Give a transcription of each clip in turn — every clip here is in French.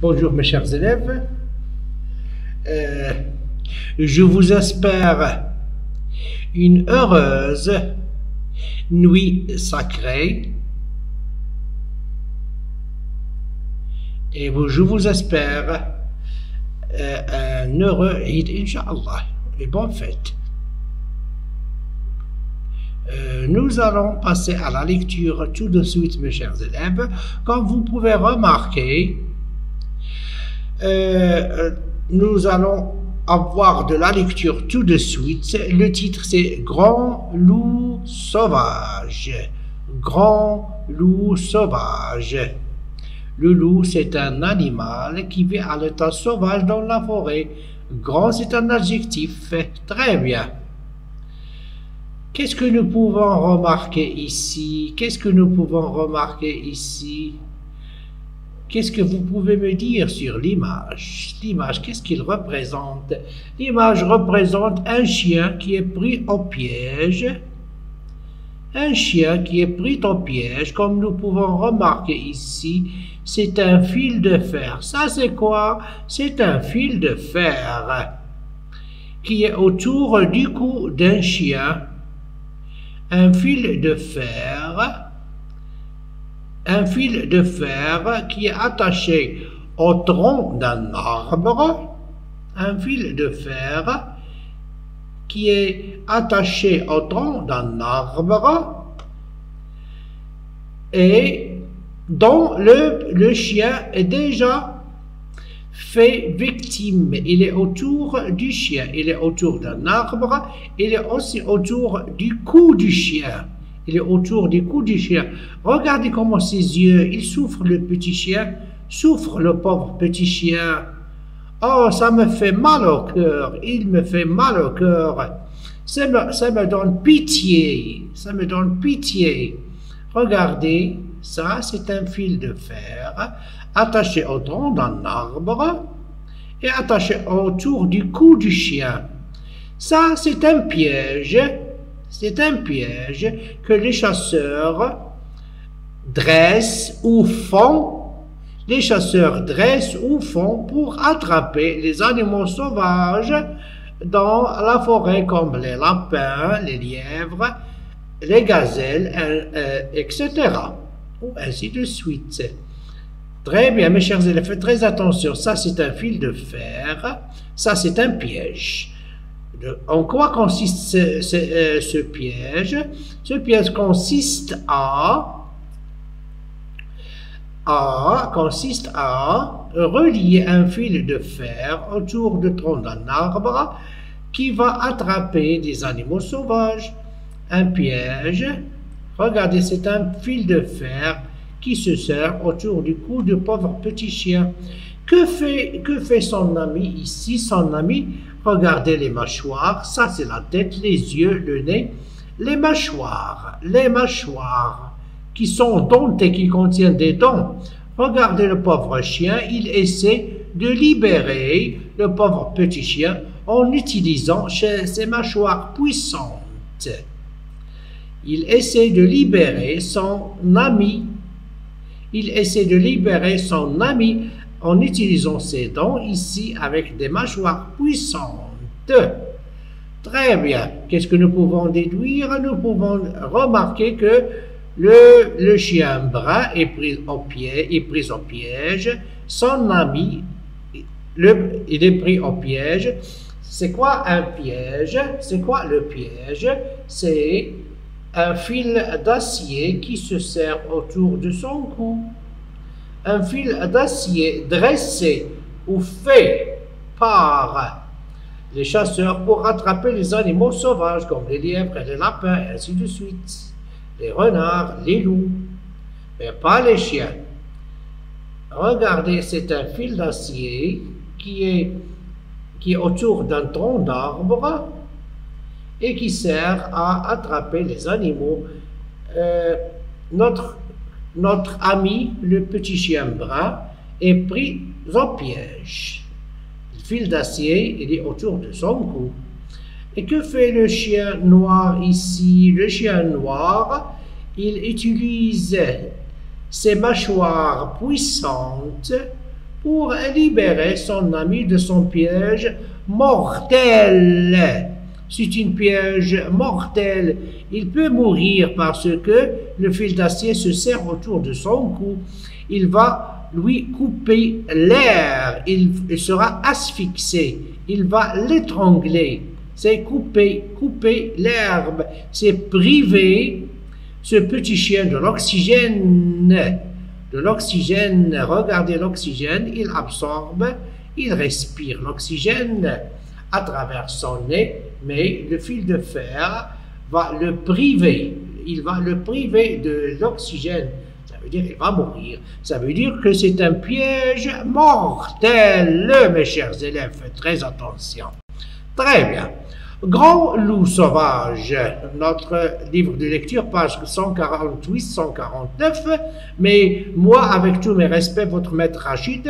Bonjour mes chers élèves, je vous espère une heureuse nuit sacrée et je vous espère un heureux Eid, Inch'Allah, et bonne fête. Nous allons passer à la lecture tout de suite, mes chers élèves. Comme vous pouvez remarquer, nous allons avoir de la lecture tout de suite. Le titre c'est Grand loup sauvage. Grand loup sauvage. Le loup, c'est un animal qui vit à l'état sauvage dans la forêt. Grand, c'est un adjectif. Très bien. Qu'est-ce que nous pouvons remarquer ici? Qu'est-ce que nous pouvons remarquer ici? Qu'est-ce que vous pouvez me dire sur l'image? L'image, qu'est-ce qu'il représente? L'image représente un chien qui est pris au piège. Un chien qui est pris au piège, comme nous pouvons remarquer ici, c'est un fil de fer. Ça, c'est quoi? C'est un fil de fer qui est autour du cou d'un chien. Un fil de fer qui est attaché au tronc d'un arbre. Un fil de fer qui est attaché au tronc d'un arbre et dont le chien est déjà fait victime. Il est autour du chien, il est autour d'un arbre, il est aussi autour du cou du chien. Il est autour du cou du chien. Regardez comment ses yeux, il souffre le petit chien, souffre le pauvre petit chien. Oh, ça me fait mal au cœur, il me fait mal au cœur. Ça me donne pitié, ça me donne pitié. Regardez, ça c'est un fil de fer attaché au tronc d'un arbre et attaché autour du cou du chien. Ça c'est un piège. C'est un piège que les chasseurs dressent ou font. Les chasseurs dressent ou font pour attraper les animaux sauvages dans la forêt comme les lapins, les lièvres, les gazelles, etc. Ou ainsi de suite. Très bien, mes chers élèves, faites très attention. Ça, c'est un fil de fer. Ça, c'est un piège. En quoi consiste ce piège? Ce piège consiste à relier un fil de fer autour du tronc d'un arbre qui va attraper des animaux sauvages. Un piège, regardez, c'est un fil de fer qui se serre autour du cou du pauvre petit chien. Que fait son ami ici? Son ami, regardez les mâchoires, ça c'est la tête, les yeux, le nez, les mâchoires qui sont dentées, qui contiennent des dents. Regardez le pauvre chien, il essaie de libérer le pauvre petit chien en utilisant ses mâchoires puissantes. Il essaie de libérer son ami. Il essaie de libérer son ami en utilisant ses dents ici avec des mâchoires puissantes. Très bien. Qu'est-ce que nous pouvons déduire? Nous pouvons remarquer que le chien brun est pris au piège. Son ami, il est pris au piège. C'est quoi un piège? C'est quoi le piège? C'est un fil d'acier qui se serre autour de son cou. Un fil d'acier dressé ou fait par les chasseurs pour attraper les animaux sauvages comme les lièvres et les lapins et ainsi de suite. Les renards, les loups, mais pas les chiens. Regardez, c'est un fil d'acier qui est autour d'un tronc d'arbre et qui sert à attraper les animaux. Notre ami, le petit chien brun, est pris au piège. Le fil d'acier, il est autour de son cou. Et que fait le chien noir ici? Le chien noir, il utilise ses mâchoires puissantes pour libérer son ami de son piège mortel. C'est un piège mortel. Il peut mourir parce que le fil d'acier se serre autour de son cou. Il va lui couper l'air. Il sera asphyxié. Il va l'étrangler. C'est couper l'herbe. C'est priver ce petit chien de l'oxygène. Regardez l'oxygène. Il absorbe, il respire l'oxygène à travers son nez, mais le fil de fer va le priver. Il va le priver de l'oxygène. Ça veut dire qu'il va mourir. Ça veut dire que c'est un piège mortel, mes chers élèves. Faites très attention. Très bien. Grand loup sauvage, notre livre de lecture, page 148-149, mais moi, avec tous mes respects, votre maître Rachid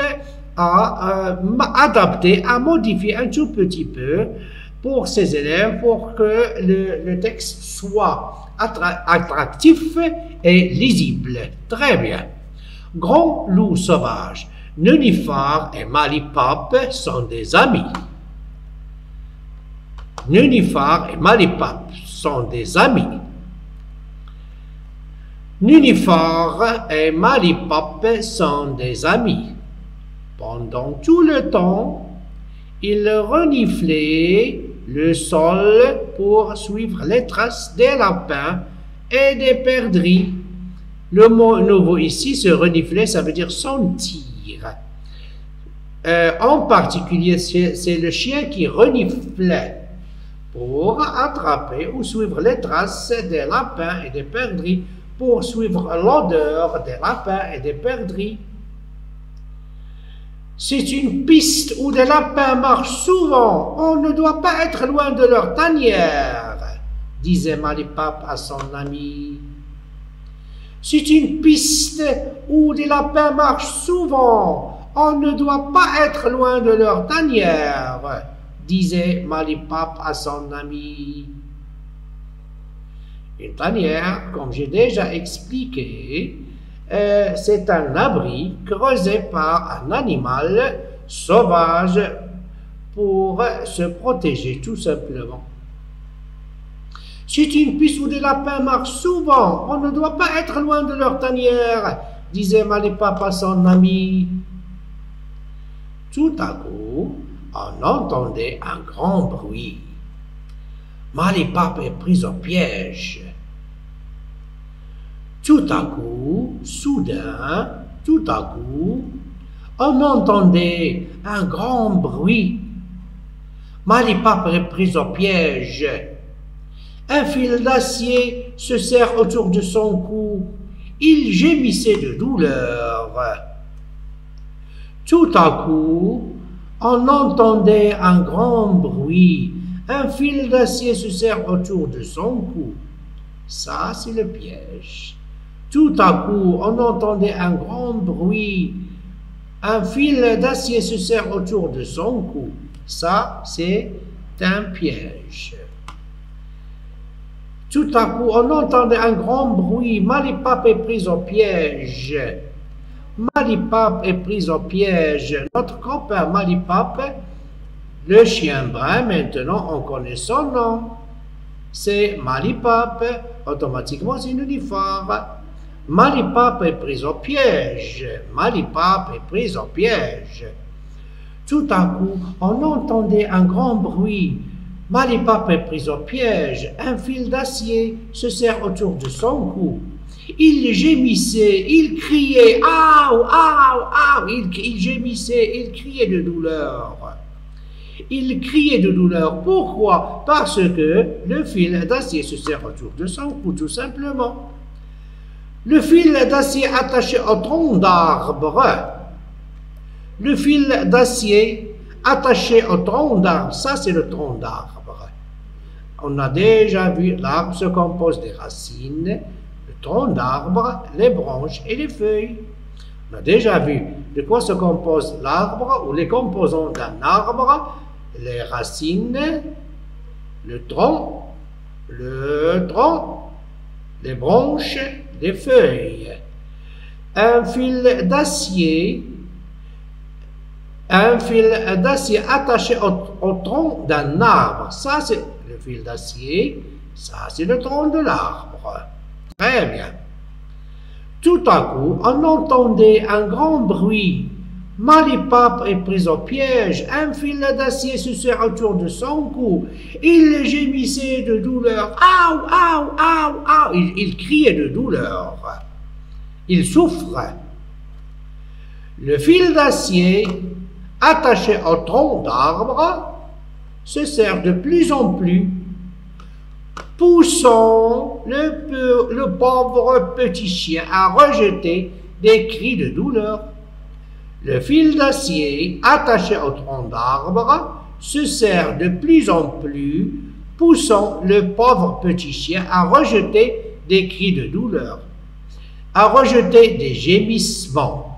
a adapté, a modifié un tout petit peu pour ses élèves, pour que le texte soit attractif et lisible. Très bien. Grand loup sauvage, Nénuphar et Malipap sont des amis. Nénuphar et Malipap sont des amis. Nénuphar et Malipap sont des amis. Pendant tout le temps, ils reniflaient le sol pour suivre les traces des lapins et des perdrix. Le mot nouveau ici, se renifler, ça veut dire sentir. En particulier, c'est le chien qui reniflait pour attraper ou suivre les traces des lapins et des perdrix, pour suivre l'odeur des lapins et des perdrix. C'est une piste où des lapins marchent souvent. On ne doit pas être loin de leur tanière, disait Malipap à son ami. C'est une piste où des lapins marchent souvent. On ne doit pas être loin de leur tanière, disait Malipap à son ami. Une tanière, comme j'ai déjà expliqué, c'est un abri creusé par un animal sauvage pour se protéger, tout simplement. C'est une piste où des lapins marchent souvent. On ne doit pas être loin de leur tanière, disait Malipap à son ami. Tout à coup, on entendait un grand bruit. Malipap est pris au piège. Tout à coup, soudain, tout à coup, on entendait un grand bruit. Malipap est pris au piège. Un fil d'acier se serre autour de son cou. Il gémissait de douleur. Tout à coup, on entendait un grand bruit. Un fil d'acier se serre autour de son cou. Ça, c'est le piège. Tout à coup, on entendait un grand bruit. Un fil d'acier se serre autour de son cou. Ça, c'est un piège. Tout à coup, on entendait un grand bruit. Malipap est pris au piège. Malipap est pris au piège. Notre copain Malipap, le chien brun, maintenant on connaît son nom. C'est Malipap. Automatiquement, c'est Nénuphar. Malipap est pris au piège. Malipap est pris au piège. Tout à coup, on entendait un grand bruit. Malipap est pris au piège. Un fil d'acier se serre autour de son cou. Il gémissait, il criait, « Aouh, aouh, aouh !» Il gémissait, il criait de douleur. Il criait de douleur. Pourquoi? Parce que le fil d'acier se serre autour de son cou, tout simplement. Le fil d'acier attaché au tronc d'arbre. Le fil d'acier attaché au tronc d'arbre, ça c'est le tronc d'arbre. On a déjà vu, l'arbre se compose des racines, le tronc d'arbre, les branches et les feuilles. On a déjà vu de quoi se compose l'arbre ou les composants d'un arbre, les racines, le tronc, les branches, les feuilles. Un fil d'acier un fil d'acier attaché au tronc d'un arbre. Ça, c'est le fil d'acier. Ça, c'est le tronc de l'arbre. Très bien. Tout à coup, on entendait un grand bruit. Maripape est prise au piège. Un fil d'acier se serre autour de son cou. Il gémissait de douleur. Aou, aou, aou, aou. Il criait de douleur. Il souffre. Le fil d'acier attaché au tronc d'arbre se serre de plus en plus, poussant le pauvre petit chien à rejeter des cris de douleur. Le fil d'acier attaché au tronc d'arbre se serre de plus en plus, poussant le pauvre petit chien à rejeter des cris de douleur, à rejeter des gémissements.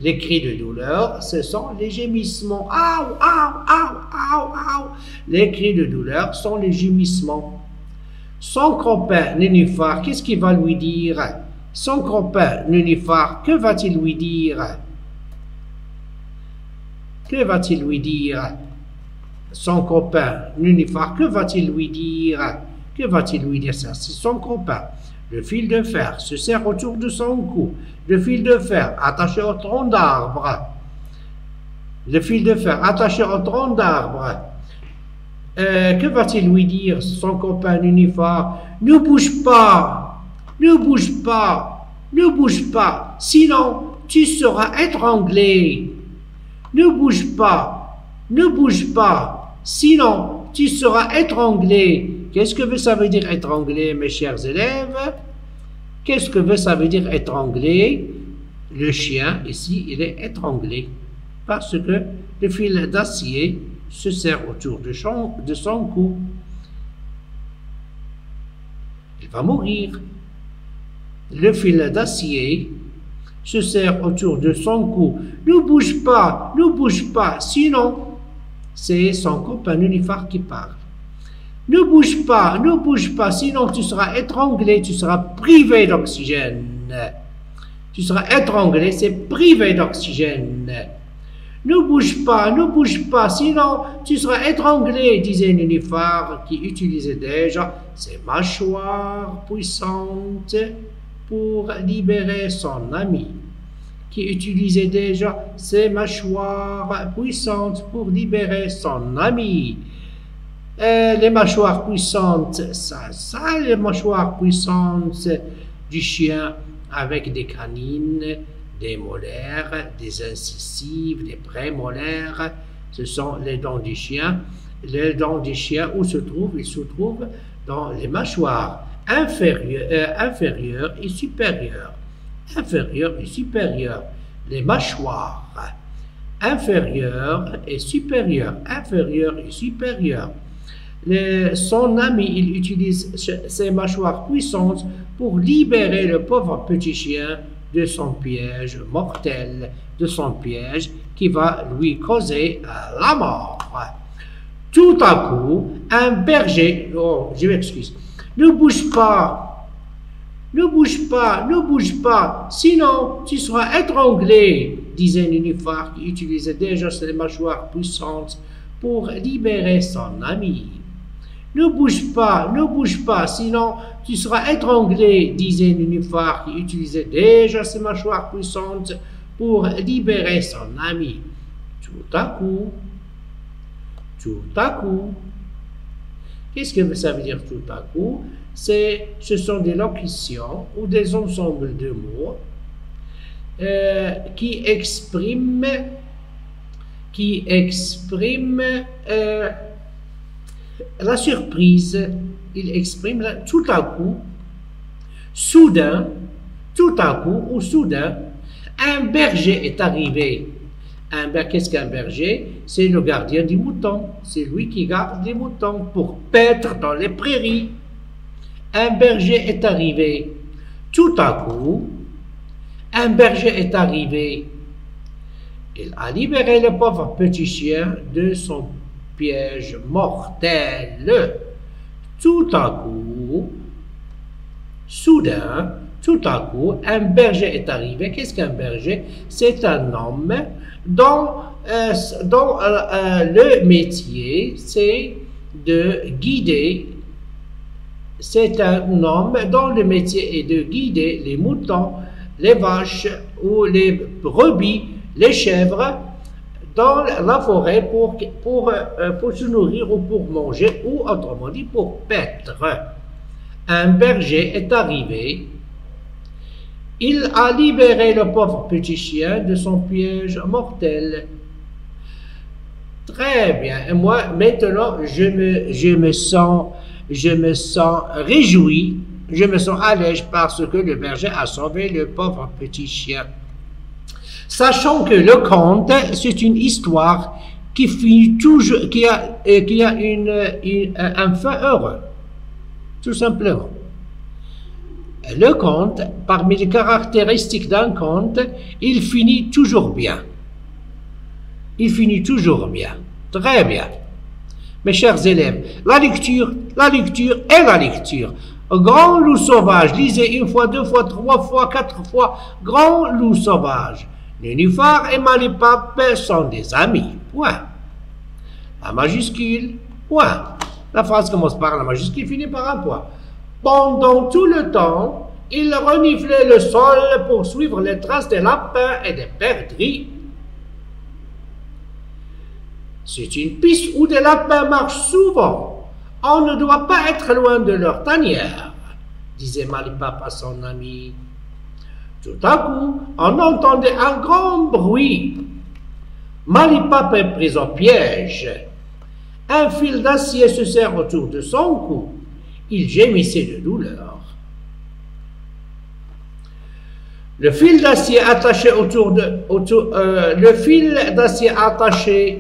Les cris de douleur, ce sont les gémissements. Aou, aou, aou, aou, aou. Les cris de douleur sont les gémissements. Son copain Nénuphar, qu'est-ce qu'il va lui dire? Son copain Nénuphar, que va-t-il lui dire? Que va-t-il lui dire? Son copain Nénuphar, que va-t-il lui dire? Que va-t-il lui dire? Ça, c'est son copain. Le fil de fer se serre autour de son cou. Le fil de fer attaché au tronc d'arbre. Le fil de fer attaché au tronc d'arbre. Que va-t-il lui dire, son copain Nénuphar? Ne bouge pas, ne bouge pas, ne bouge pas, sinon tu seras étranglé. Ne bouge pas, ne bouge pas, sinon tu seras étranglé. Qu'est-ce que ça veut dire étrangler, mes chers élèves? Qu'est-ce que ça veut dire étrangler? Le chien, ici, il est étranglé parce que le fil d'acier se serre autour de son cou. Il va mourir. Le fil d'acier se serre autour de son cou. Ne bouge pas, ne bouge pas, sinon, c'est son copain Nénuphar qui parle. Ne bouge pas, sinon tu seras étranglé, tu seras privé d'oxygène. Tu seras étranglé, c'est privé d'oxygène. Ne bouge pas, sinon tu seras étranglé, disait Nénuphar, qui utilisait déjà ses mâchoires puissantes pour libérer son ami. Qui utilisait déjà ses mâchoires puissantes pour libérer son ami. Les mâchoires puissantes, ça, les mâchoires puissantes du chien avec des canines, des molaires, des incisives, des prémolaires, ce sont les dents du chien. Les dents du chien, où se trouvent? Ils se trouvent dans les mâchoires inférieures et supérieures. Inférieures et supérieures. Les mâchoires inférieures et supérieures. Inférieures et supérieures. Son ami, il utilise ses mâchoires puissantes pour libérer le pauvre petit chien de son piège mortel, de son piège qui va lui causer la mort. Tout à coup, un berger, je m'excuse, ne bouge pas, ne bouge pas, ne bouge pas, sinon tu seras étranglé, disait Nénuphar qui utilisait déjà ses mâchoires puissantes pour libérer son ami. Ne bouge pas, sinon tu seras étranglé, disait Nénuphar qui utilisait déjà ses mâchoires puissantes pour libérer son ami. Tout à coup, qu'est-ce que ça veut dire tout à coup? Ce sont des locutions ou des ensembles de mots qui expriment la surprise. Il exprime tout à coup, soudain, tout à coup ou soudain, un berger est arrivé. Qu'est-ce qu'un berger? C'est le gardien des moutons. C'est lui qui garde les moutons pour paître dans les prairies. Un berger est arrivé. Tout à coup, un berger est arrivé. Il a libéré le pauvre petit chien de son piège mortel. Tout à coup, soudain, tout à coup, un berger est arrivé. Qu'est-ce qu'un berger? C'est un homme dont le métier, c'est de guider. C'est un homme dont le métier est de guider les moutons, les vaches ou les brebis, les chèvres dans la forêt pour se nourrir ou pour manger, ou autrement dit pour paître. Un berger est arrivé. Il a libéré le pauvre petit chien de son piège mortel. Très bien. Et moi, maintenant, je me sens réjoui, je me sens à l'aise parce que le berger a sauvé le pauvre petit chien. Sachant que le conte, c'est une histoire qui finit toujours, qui a un fin heureux, tout simplement. Le conte, parmi les caractéristiques d'un conte, il finit toujours bien. Il finit toujours bien. Très bien. Mes chers élèves, la lecture et la lecture. Grand loup sauvage, lisez une fois, deux fois, trois fois, quatre fois. Grand loup sauvage. Nénuphar et Malipap sont des amis. Point. La majuscule. Point. La phrase commence par la majuscule, finit par un point. Pendant tout le temps, il reniflait le sol pour suivre les traces des lapins et des perdrix. C'est une piste où des lapins marchent souvent. On ne doit pas être loin de leur tanière, disait Malipap à son ami. Tout à coup, on entendait un grand bruit. Malipap est pris au piège. Un fil d'acier se serre autour de son cou. Il gémissait de douleur. Le fil d'acier attaché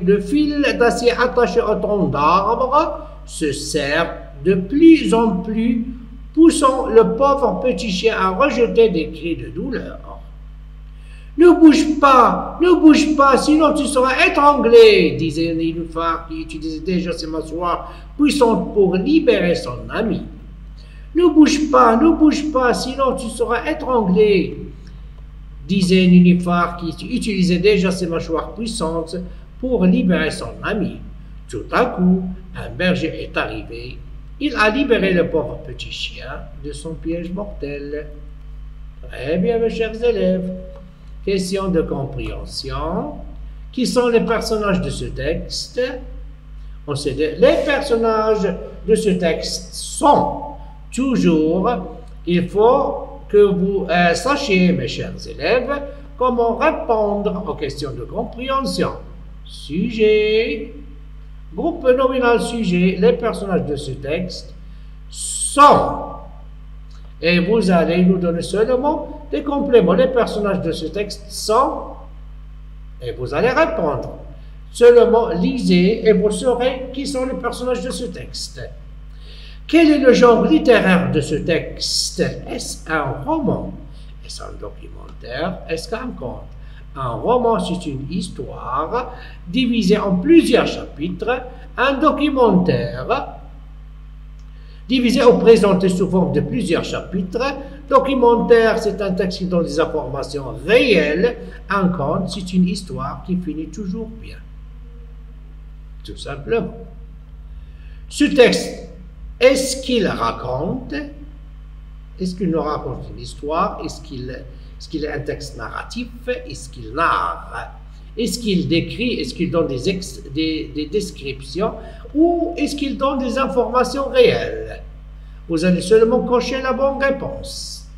le fil d'acier attaché au tronc d'arbre se serre de plus en plus, poussant le pauvre petit chien à rejeter des cris de douleur. Ne bouge pas, sinon tu seras étranglé, disait Nénuphar qui utilisait déjà ses mâchoires puissantes pour libérer son ami. Ne bouge pas, sinon tu seras étranglé, disait Nénuphar qui utilisait déjà ses mâchoires puissantes pour libérer son ami. Tout à coup, un berger est arrivé. Il a libéré le pauvre petit chien de son piège mortel. Très bien, mes chers élèves. Question de compréhension. Qui sont les personnages de ce texte? On sait que les personnages de ce texte sont toujours, il faut que vous sachiez, mes chers élèves, comment répondre aux questions de compréhension. Sujet, groupe nominal sujet, les personnages de ce texte sont. Et vous allez nous donner seulement des compléments. Les personnages de ce texte sont, et vous allez répondre. Seulement lisez et vous saurez qui sont les personnages de ce texte. Quel est le genre littéraire de ce texte? Est-ce un roman? Est-ce un documentaire? Est-ce un conte? Un roman, c'est une histoire divisée en plusieurs chapitres. Un documentaire, divisé ou présenté sous forme de plusieurs chapitres. Documentaire, c'est un texte qui donne des informations réelles. Un conte, c'est une histoire qui finit toujours bien. Tout simplement. Ce texte, est-ce qu'il raconte? Est-ce qu'il nous raconte une histoire? Est-ce qu'il est un texte narratif? Est-ce qu'il narre? Est-ce qu'il décrit? Est-ce qu'il donne des descriptions? Ou est-ce qu'il donne des informations réelles? Vous allez seulement cocher la bonne réponse.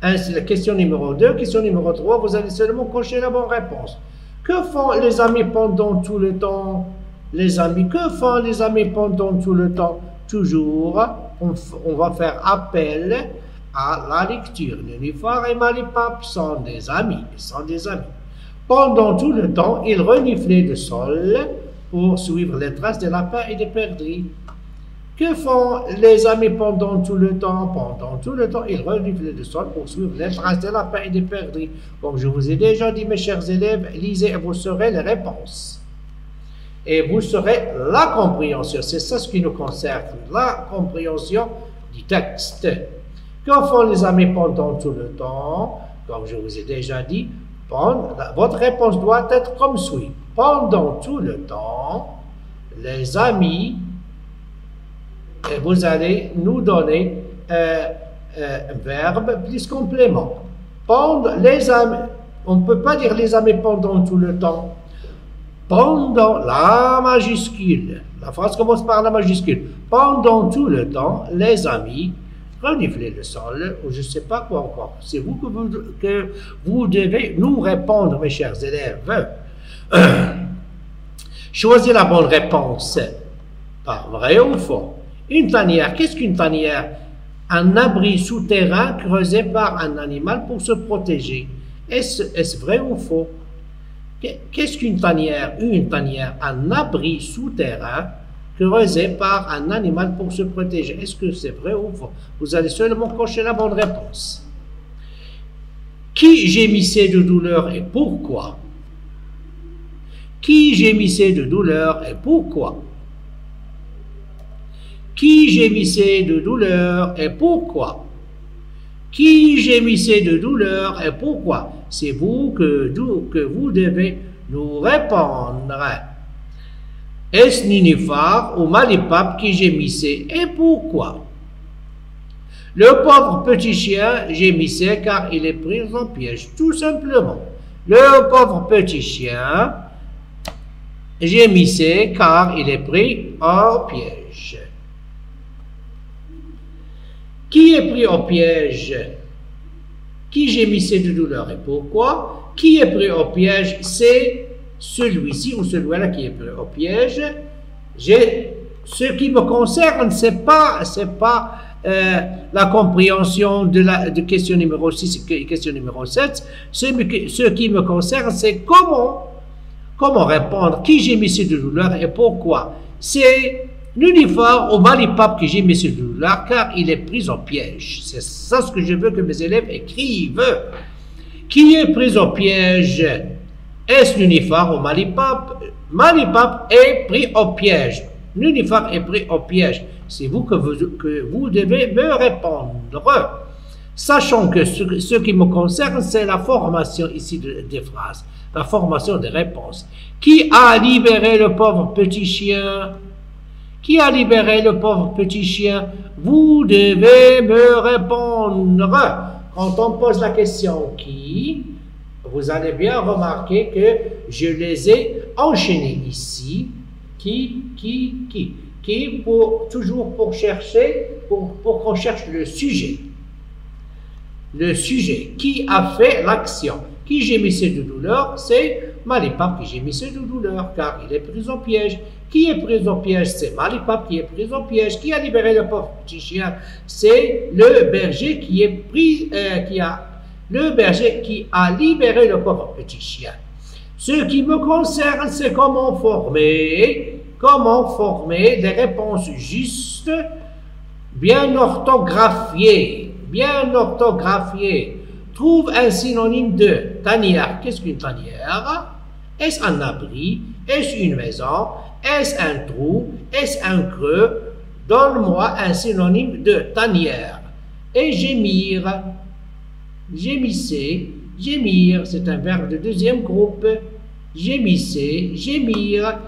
C'est la question numéro 2. Question numéro 3, vous allez seulement cocher la bonne réponse. Que font les amis pendant tout le temps? Les amis, que font les amis pendant tout le temps? Toujours, on va faire appel à la lecture. Nénuphar et Malipap sont des amis. Ils sont des amis. Pendant tout le temps, ils reniflaient le sol pour suivre les traces des lapins et des perdrix. Que font les amis pendant tout le temps? Pendant tout le temps, ils reniflaient le sol pour suivre les traces des lapins et des perdrix. Comme je vous ai déjà dit, mes chers élèves, lisez et vous saurez les réponses. Et vous saurez la compréhension. C'est ça ce qui nous concerne, la compréhension du texte. Que font les amis pendant tout le temps? Comme je vous ai déjà dit, Votre réponse doit être comme suit. Pendant tout le temps, les amis, et vous allez nous donner un verbe plus complément. Pendant les amis, on ne peut pas dire les amis pendant tout le temps. Pendant la majuscule, la phrase commence par la majuscule. Pendant tout le temps, les amis, reniflez le sol, ou je ne sais pas quoi encore. C'est vous que vous devez nous répondre, mes chers élèves. Choisissez la bonne réponse. Par vrai ou faux? Une tanière, qu'est-ce qu'une tanière? Un abri souterrain creusé par un animal pour se protéger. Est-ce vrai ou faux? Qu'est-ce qu'une tanière? Une tanière, un abri souterrain creusé par un animal pour se protéger. Est-ce que c'est vrai ou faux? Vous allez seulement cocher la bonne réponse. Qui gémissait de douleur et pourquoi? Qui gémissait de douleur et pourquoi? Qui gémissait de douleur et pourquoi? Qui gémissait de douleur et pourquoi? C'est vous que vous devez nous répondre. Est-ce Ninifar ou Malipap qui gémissait et pourquoi? Le pauvre petit chien gémissait car il est pris en piège, tout simplement. Le pauvre petit chien gémissait car il est pris en piège. Qui est pris au piège? Qui gémissait de douleur et pourquoi? Qui est pris au piège? C'est celui-ci ou celui-là qui est pris au piège. Ce qui me concerne, c'est pas la compréhension de question numéro 6 et question numéro 7. Ce qui me concerne, c'est comment répondre. Qui gémissait de douleur et pourquoi? C'est Ninifar ou Malipap qui gémissait de douleur car il est pris au piège. C'est ça ce que je veux que mes élèves écrivent. Qui est pris au piège? Est-ce Ninifar ou Malipap? Malipap est pris au piège. Ninifar est pris au piège. C'est vous que vous devez me répondre. Sachant que ce qui me concerne, c'est la formation ici des phrases, la formation des réponses. Qui a libéré le pauvre petit chien? Qui a libéré le pauvre petit chien? Vous devez me répondre. Quand on pose la question qui, vous allez bien remarquer que je les ai enchaînés ici. Qui, toujours pour chercher, pour qu'on cherche le sujet. Le sujet. Qui a fait l'action? Qui gémissait de douleur? C'est Malipap qui gémissait de douleur, car il est pris au piège. Qui est pris au piège? C'est Malipap qui est pris au piège. Qui a libéré le pauvre petit chien? C'est le berger qui est pris, le berger qui a libéré le pauvre petit chien. Ce qui me concerne, c'est comment former des réponses justes, bien orthographiées. Trouve un synonyme de tanière. Qu'est-ce qu'une tanière? Est-ce un abri? Est-ce une maison? Est-ce un trou? Est-ce un creux? Donne-moi un synonyme de tanière. Et gémir. Gémissez. Gémir, c'est un verbe de deuxième groupe. Gémissez, gémir.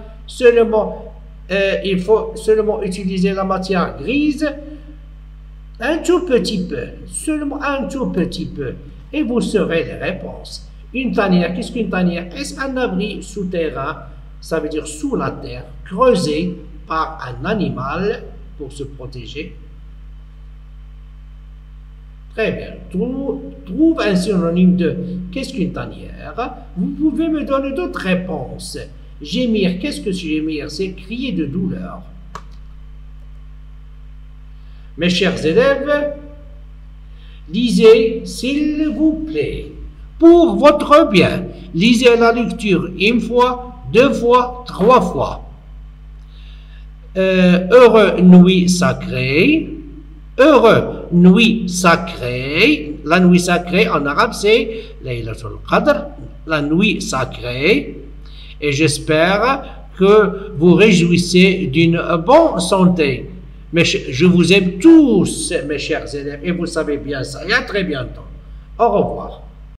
Il faut seulement utiliser la matière grise un tout petit peu, seulement un tout petit peu, et vous saurez les réponses. Une tanière, qu'est-ce qu'une tanière? Est-ce un abri souterrain? Ça veut dire sous la terre, creusé par un animal pour se protéger. Très bien. Trouve un synonyme de qu'est-ce qu'une tanière? Vous pouvez me donner d'autres réponses. Gémir, qu'est-ce que gémir? C'est crier de douleur. Mes chers élèves, lisez s'il vous plaît. Pour votre bien, lisez la lecture une fois, deux fois, trois fois. Heureux nuit sacrée. Heureux nuit sacrée. La nuit sacrée en arabe c'est Laylatul Qadr, la nuit sacrée. Et j'espère que vous réjouissez d'une bonne santé. Mais je vous aime tous, mes chers élèves, et vous savez bien ça. Et à très bientôt. Au revoir.